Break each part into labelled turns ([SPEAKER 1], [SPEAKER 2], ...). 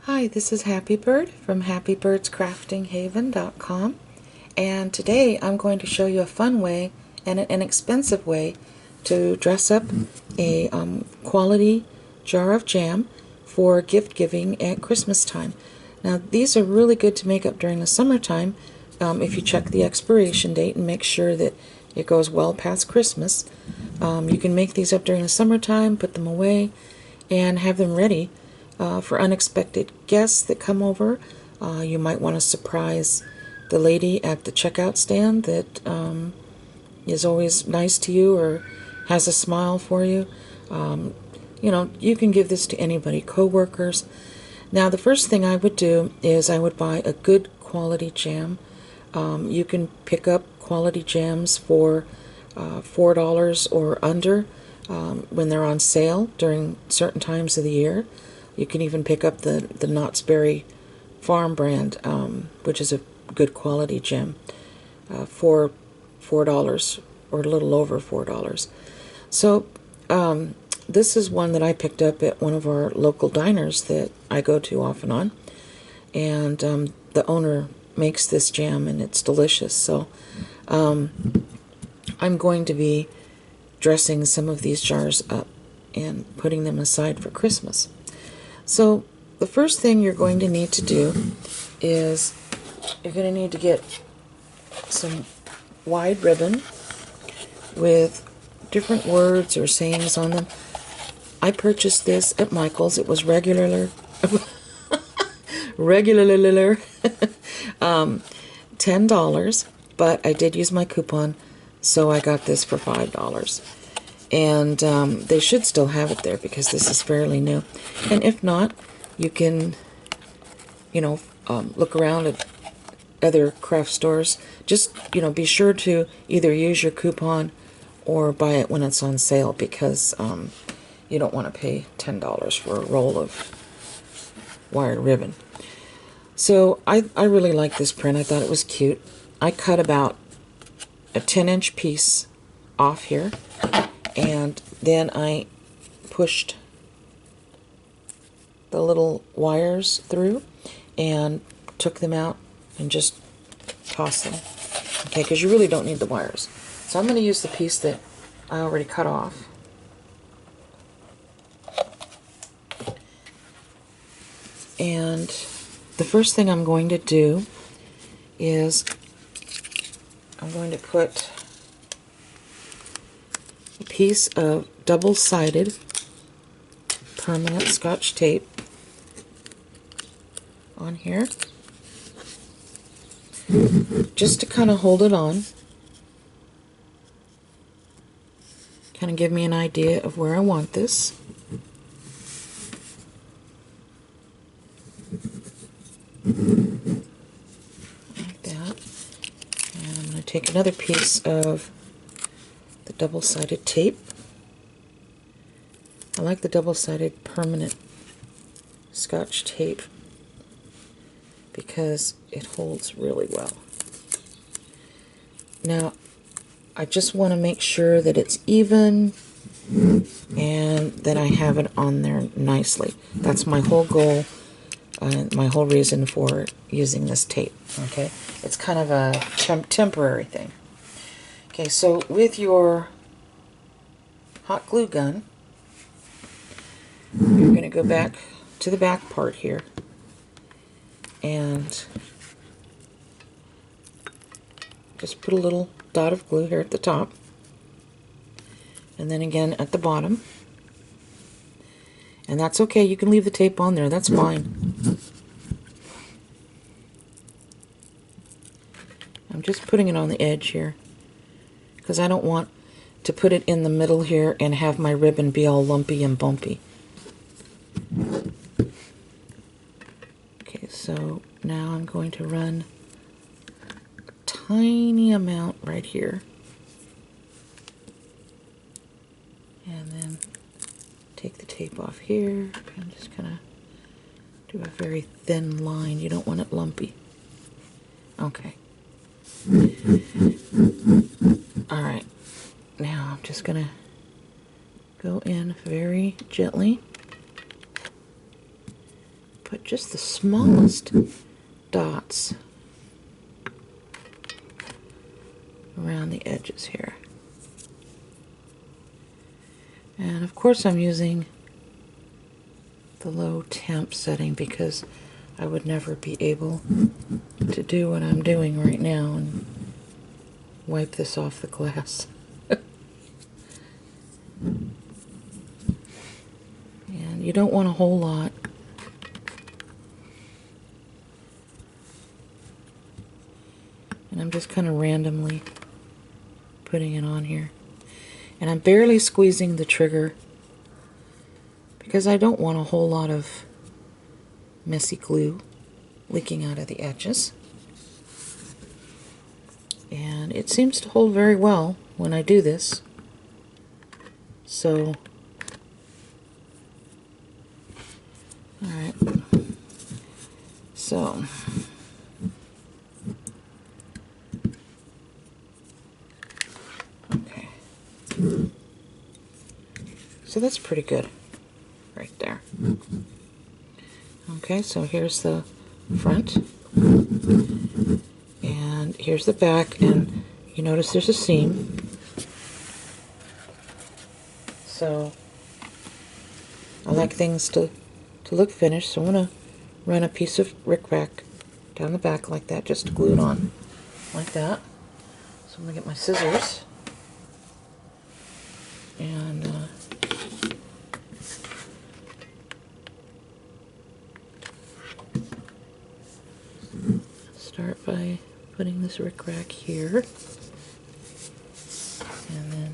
[SPEAKER 1] Hi, this is Happy Bird from happybirdscraftinghaven.com, and today I'm going to show you a fun way and an inexpensive way to dress up a quality jar of jam for gift giving at Christmas time. Now these are really good to make up during the summertime if you check the expiration date and make sure that it goes well past Christmas. You can make these up during the summertime, put them away, and have them ready for unexpected guests that come over. You might want to surprise the lady at the checkout stand that is always nice to you or has a smile for you. You can give this to anybody, coworkers. Now, the first thing I would do is I would buy a good quality jam. You can pick up quality jams for $4 or under when they're on sale during certain times of the year. You can even pick up the Knott's Berry Farm brand, which is a good quality gem, for $4 or a little over $4. So this is one that I picked up at one of our local diners that I go to off and on, and the owner makes this jam and it's delicious. So I'm going to be dressing some of these jars up and putting them aside for Christmas. So the first thing you're going to need to do is you're going to need to get some wide ribbon with different words or sayings on them. I purchased this at Michael's. It was regular $10, but I did use my coupon, so I got this for $5. And they should still have it there because this is fairly new. And if not, you can, look around at other craft stores. Just, be sure to either use your coupon or buy it when it's on sale, because you don't want to pay $10 for a roll of wired ribbon. So I really like this print. I thought it was cute. I cut about a 10-inch piece off here, and then I pushed the little wires through and took them out and just tossed them. Okay, because you really don't need the wires. So I'm going to use the piece that I already cut off. And the first thing I'm going to do is I'm going to put a piece of double-sided permanent Scotch tape on here, just to kind of hold it on, kind of give me an idea of where I want this. Like that. And I'm going to take another piece of the double-sided tape. I like the double-sided permanent Scotch tape because it holds really well. Now, I just want to make sure that it's even and that I have it on there nicely. That's my whole goal, my whole reason for using this tape. Okay, it's kind of a temporary thing. Okay, so with your hot glue gun, you're going to go back to the back part here and just put a little dot of glue here at the top, and then again at the bottom. And that's okay, you can leave the tape on there, that's fine. I'm just putting it on the edge here because I don't want to put it in the middle here and have my ribbon be all lumpy and bumpy. Okay, so now I'm going to run a tiny amount right here, and then take the tape off here and just kind of do a very thin line. You don't want it lumpy. Okay. Alright, now I'm just going to go in very gently, put just the smallest dots around the edges here. And of course I'm using the low temp setting because I would never be able to do what I'm doing right now and wipe this off the glass. And you don't want a whole lot. And I'm just kind of randomly putting it on here. And I'm barely squeezing the trigger because I don't want a whole lot of messy glue leaking out of the edges. And it seems to hold very well when I do this. So, alright. So, okay. So that's pretty good right there. Okay, so here's the front. And here's the back, and you notice there's a seam. So I like things to look finished, so I'm going to run a piece of rickrack down the back like that, just to glue it on like that. So I'm going to get my scissors and start by putting this rickrack here, and then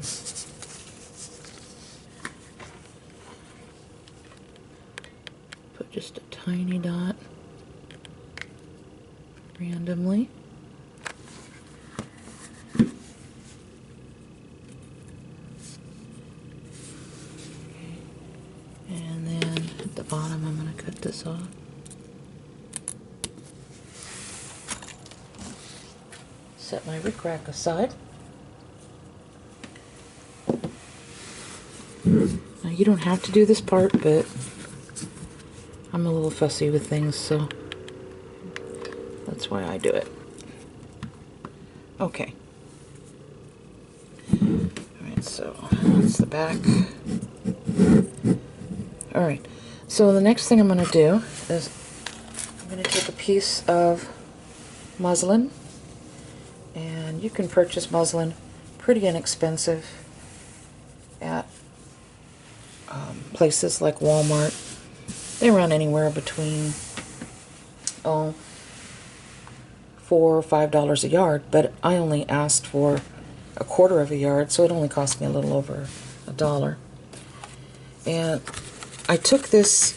[SPEAKER 1] put just a tiny dot randomly. Okay. And then at the bottom I'm going to cut this off. Set my rickrack aside. Now you don't have to do this part, but I'm a little fussy with things, so that's why I do it. Okay. Alright, so that's the back. Alright, so the next thing I'm going to do is I'm going to take a piece of muslin. And you can purchase muslin pretty inexpensive at places like Walmart. They run anywhere between $4 or $5 a yard, but I only asked for a quarter of a yard, so it only cost me a little over $1. And I took this.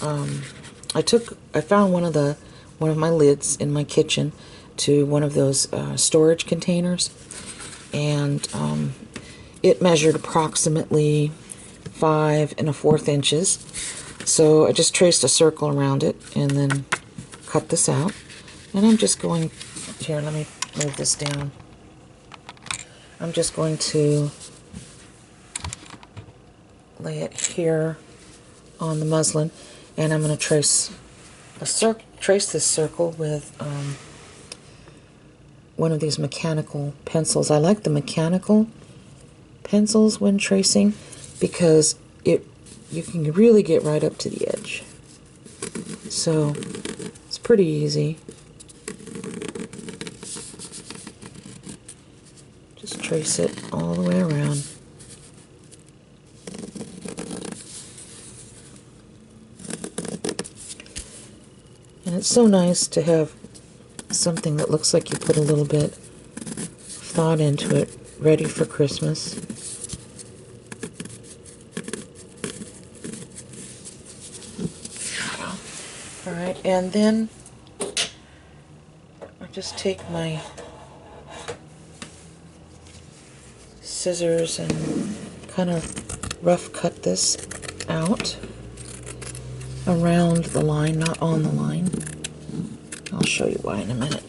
[SPEAKER 1] I found one of my lids in my kitchen to one of those storage containers, and it measured approximately 5 1/4 inches. So I just traced a circle around it and then cut this out. And I'm just going, here, let me move this down. I'm just going to lay it here on the muslin, and I'm going to trace this circle with one of these mechanical pencils. I like the mechanical pencils when tracing because you can really get right up to the edge. So it's pretty easy. Just trace it all the way around. And it's so nice to have something that looks like you put a little bit of thought into it, ready for Christmas. Alright, and then I just take my scissors and kind of rough cut this out around the line, not on the line. I'll show you why in a minute.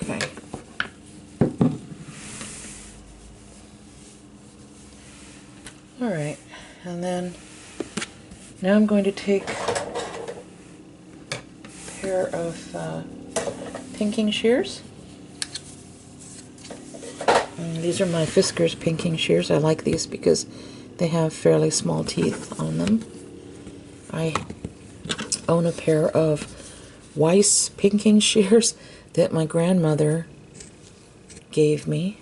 [SPEAKER 1] Okay. Alright, and then now I'm going to take a pair of pinking shears. And these are my Fisker's pinking shears. I like these because they have fairly small teeth on them. I own a pair of Weiss pinking shears that my grandmother gave me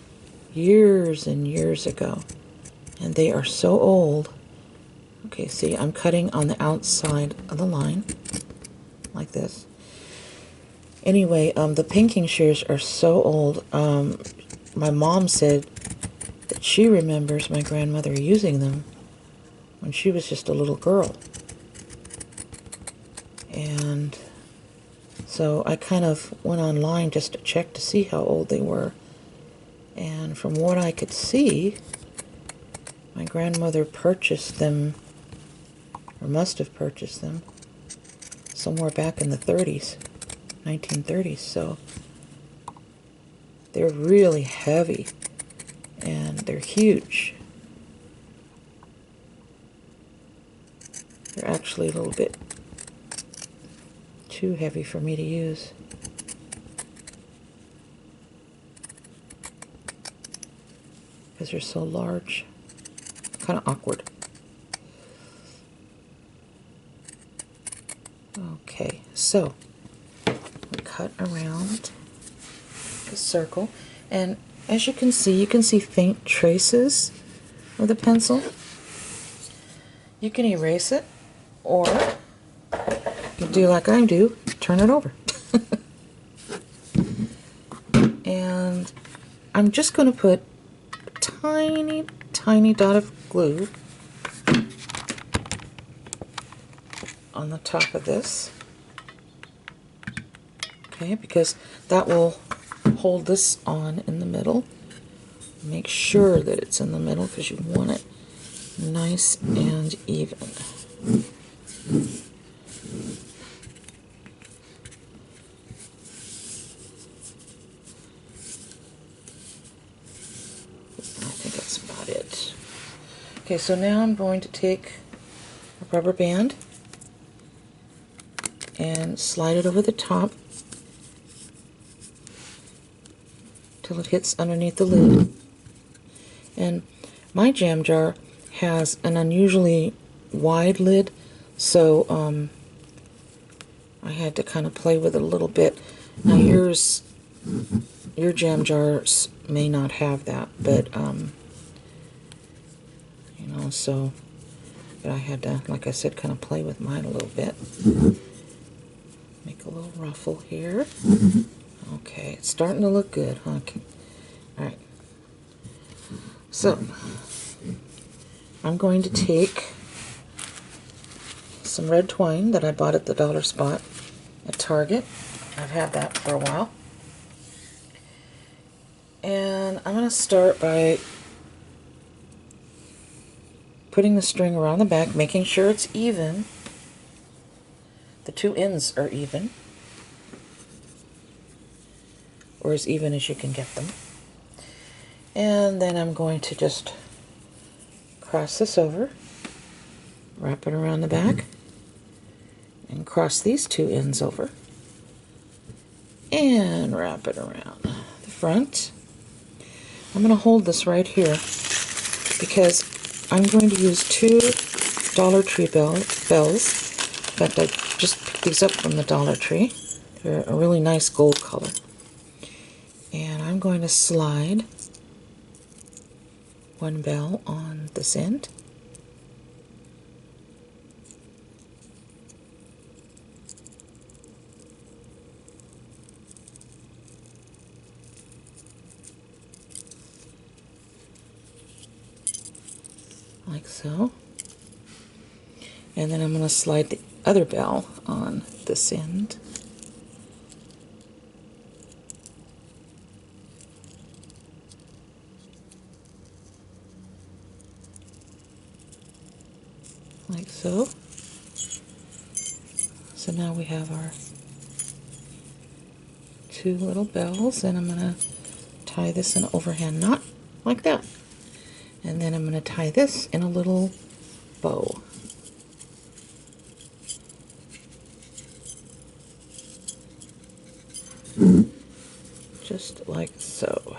[SPEAKER 1] years and years ago. And they are so old. Okay, see, I'm cutting on the outside of the line, like this. Anyway, the pinking shears are so old. My mom said that she remembers my grandmother using them when she was just a little girl. And so I kind of went online just to check to see how old they were. And from what I could see, my grandmother purchased them, or must have purchased them, somewhere back in the 30s, 1930s. So they're really heavy, and they're huge. They're actually a little bit too heavy for me to use. Because they're so large. Kind of awkward. Okay, so we cut around the circle, and as you can see faint traces with a pencil. You can erase it, or you do like I do, turn it over. And I'm just going to put a tiny, tiny dot of glue on the top of this. Okay, because that will hold this on in the middle. Make sure that it's in the middle because you want it nice and even. I think that's about it. Okay, so now I'm going to take a rubber band and slide it over the top till it hits underneath the lid. And my jam jar has an unusually wide lid, so I had to kind of play with it a little bit. Now your jam jars may not have that, but you know, so but I had to, like I said, kind of play with mine a little bit. Make a little ruffle here. Okay, it's starting to look good, huh? Alright. So, I'm going to take some red twine that I bought at the Dollar Spot at Target. I've had that for a while. And I'm going to start by putting the string around the back, making sure it's even. The two ends are even, or as even as you can get them. And then I'm going to just cross this over, wrap it around the back, and cross these two ends over, and wrap it around the front. I'm going to hold this right here because I'm going to use two Dollar Tree bells. In fact, I just picked these up from the Dollar Tree. They're a really nice gold color. And I'm going to slide one bell on this end. Like so. And then I'm going to slide the other bell on this end. Like so. So now we have our two little bells, and I'm going to tie this in an overhand knot like that. And And then I'm going to tie this in a little bow. Just like so.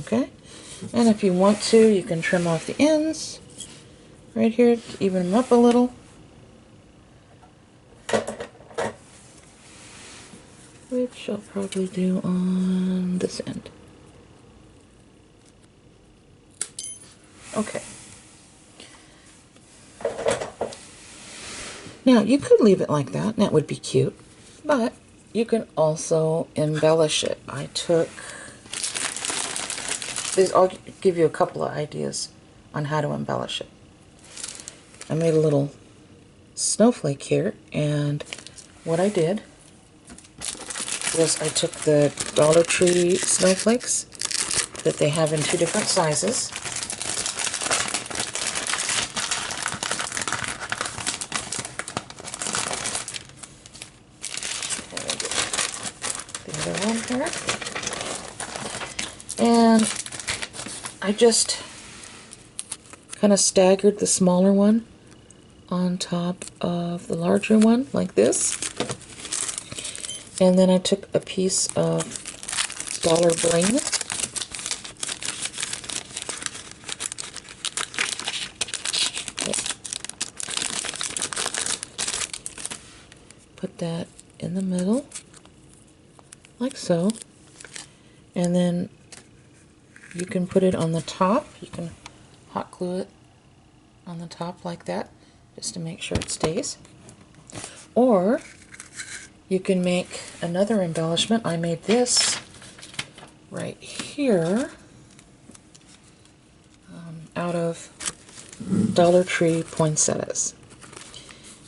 [SPEAKER 1] Okay? And if you want to, you can trim off the ends right here to even them up a little. Which I'll probably do on this end. Okay. Now, you could leave it like that, and that would be cute. But you can also embellish it. I took these. I'll give you a couple of ideas on how to embellish it. I made a little snowflake here, and what I did was I took the Dollar Tree snowflakes that they have in 2 different sizes. The other one here. And I just kind of staggered the smaller one on top of the larger one, like this. And then I took a piece of dollar bling. Put that in the middle, like so. And then you can put it on the top. You can hot glue it on the top like that, just to make sure it stays. Or you can make another embellishment. I made this right here out of Dollar Tree poinsettias.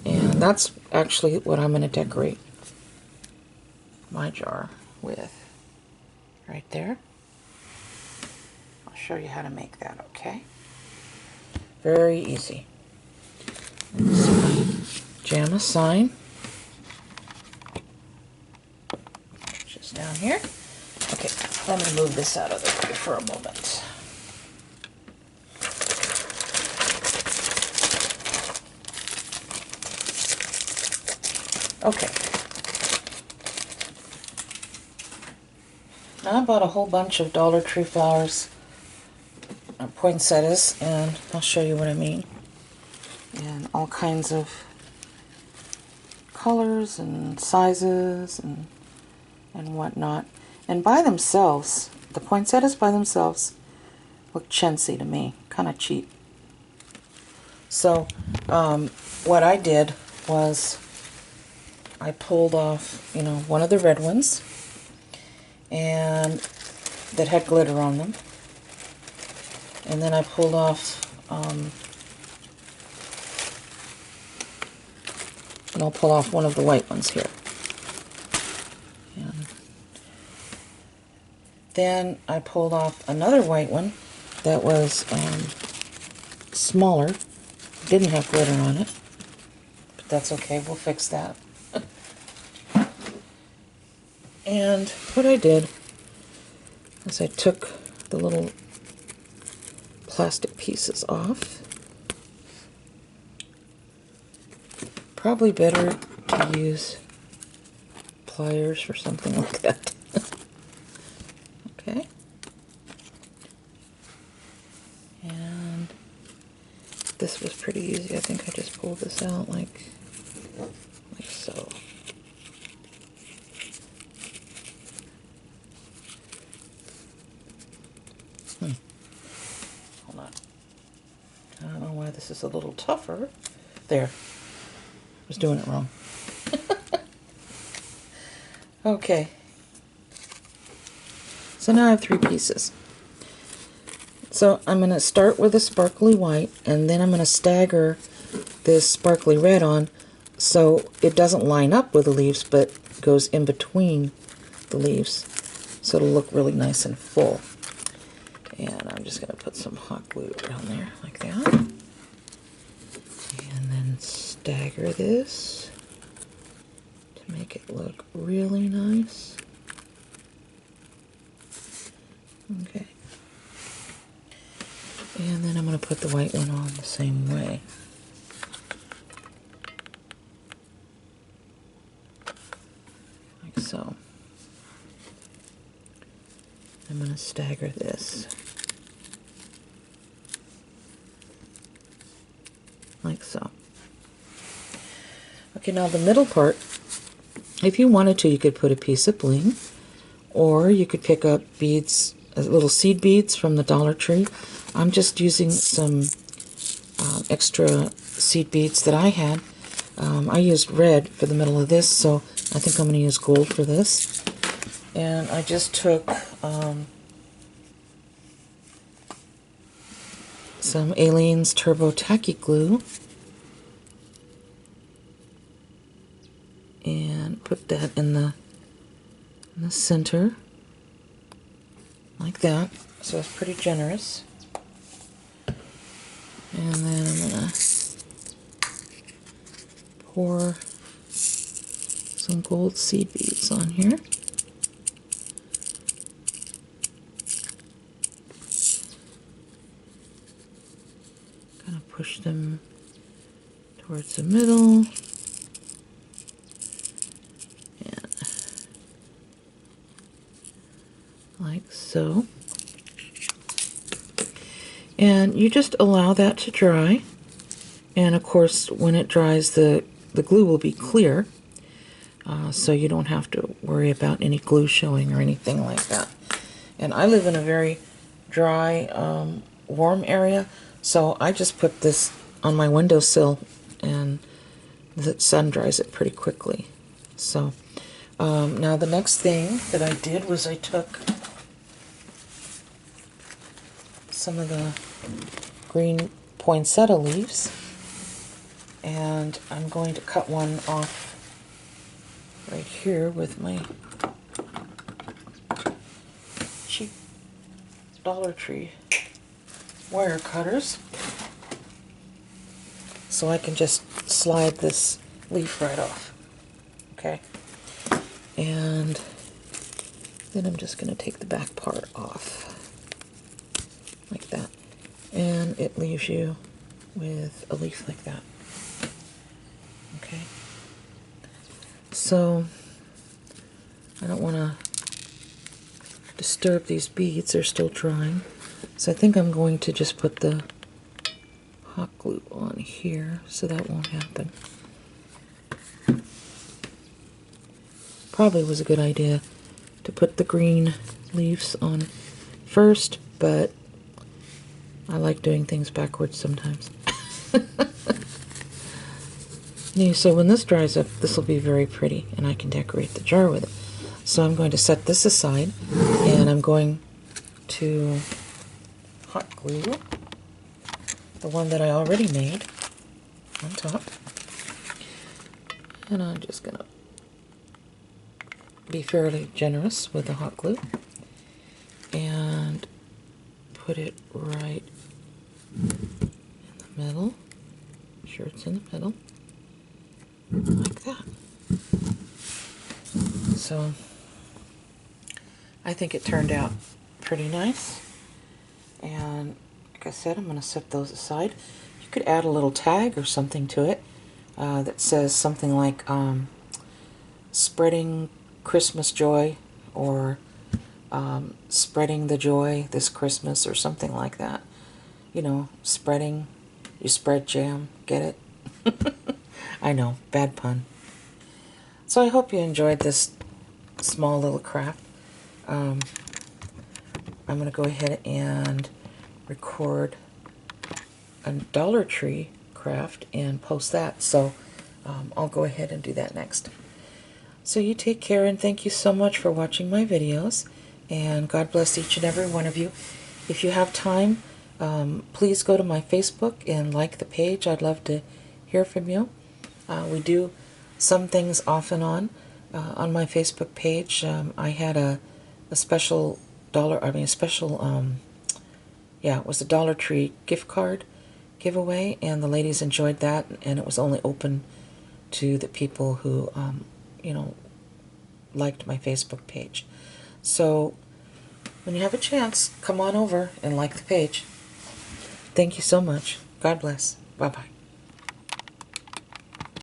[SPEAKER 1] And that's actually what I'm going to decorate my jar with. Right there. I'll show you how to make that, okay? Very easy. So, jam a sign. Just down here. Okay, let me move this out of the way for a moment. Okay. Now I bought a whole bunch of Dollar Tree flowers, poinsettias, and I'll show you what I mean. And all kinds of colors and sizes and whatnot. And by themselves, the poinsettias by themselves look chintzy to me, kind of cheap. So what I did was I pulled off, one of the red ones, and that had glitter on them. And then I pulled off, and I'll pull off one of the white ones here. And then I pulled off another white one that was smaller, didn't have glitter on it, but that's okay, we'll fix that. And what I did is I took the little plastic pieces off. Probably better to use pliers or something like that. Okay. And this was pretty easy. I think I just pulled this out like so. Hold on. I don't know why this is a little tougher. There. I was doing it wrong. Okay. So now I have 3 pieces. So I'm going to start with a sparkly white, and then I'm going to stagger this sparkly red on so it doesn't line up with the leaves, but goes in between the leaves. So it'll look really nice and full. And I'm just going to put some hot glue down there like that. And then stagger this to make it look really nice. Okay. And then I'm going to put the white one on the same way. Like so. I'm going to stagger this. Like so. Okay, now the middle part, if you wanted to, you could put a piece of bling, or you could pick up beads, little seed beads from the Dollar Tree. I'm just using some extra seed beads that I had. I used red for the middle of this, so I think I'm going to use gold for this. And I just took some Aleene's Turbo Tacky Glue and put that in the center, like that. So it's pretty generous. And then I'm going to pour some gold seed beads on here. Kind of push them towards the middle. And like so. And you just allow that to dry. And of course, when it dries, the glue will be clear. So you don't have to worry about any glue showing or anything like that. And I live in a very dry, warm area, so I just put this on my windowsill and the sun dries it pretty quickly. So now the next thing that I did was I took some of the green poinsettia leaves, and I'm going to cut one off right here with my cheap Dollar Tree wire cutters, so I can just slide this leaf right off. Okay, and then I'm just going to take the back part off like that, and it leaves you with a leaf like that. Okay, so I don't want to disturb these beads, they're still drying, so I think I'm going to just put the hot glue on here so that won't happen. Probably was a good idea to put the green leaves on first, but I like doing things backwards sometimes. So when this dries up, this will be very pretty, and I can decorate the jar with it. So I'm going to set this aside, and I'm going to hot glue the one that I already made on top. And I'm just going to be fairly generous with the hot glue and put it right in the middle. Sure it's in the middle. Like that. So I think it turned out pretty nice, and like I said, I'm going to set those aside. You could add a little tag or something to it that says something like spreading Christmas joy, or spreading the joy this Christmas, or something like that. You know, spreading, you spread jam, get it? I know, bad pun. So I hope you enjoyed this small little craft. I'm going to go ahead and record a Dollar Tree craft and post that. So I'll go ahead and do that next. So you take care, and thank you so much for watching my videos. And God bless each and every one of you. If you have time, please go to my Facebook and like the page. I'd love to hear from you. We do some things off and on my Facebook page. I had a special it was a Dollar Tree gift card giveaway, and the ladies enjoyed that, and it was only open to the people who liked my Facebook page. So when you have a chance, come on over and like the page. Thank you so much. God bless. Bye-bye.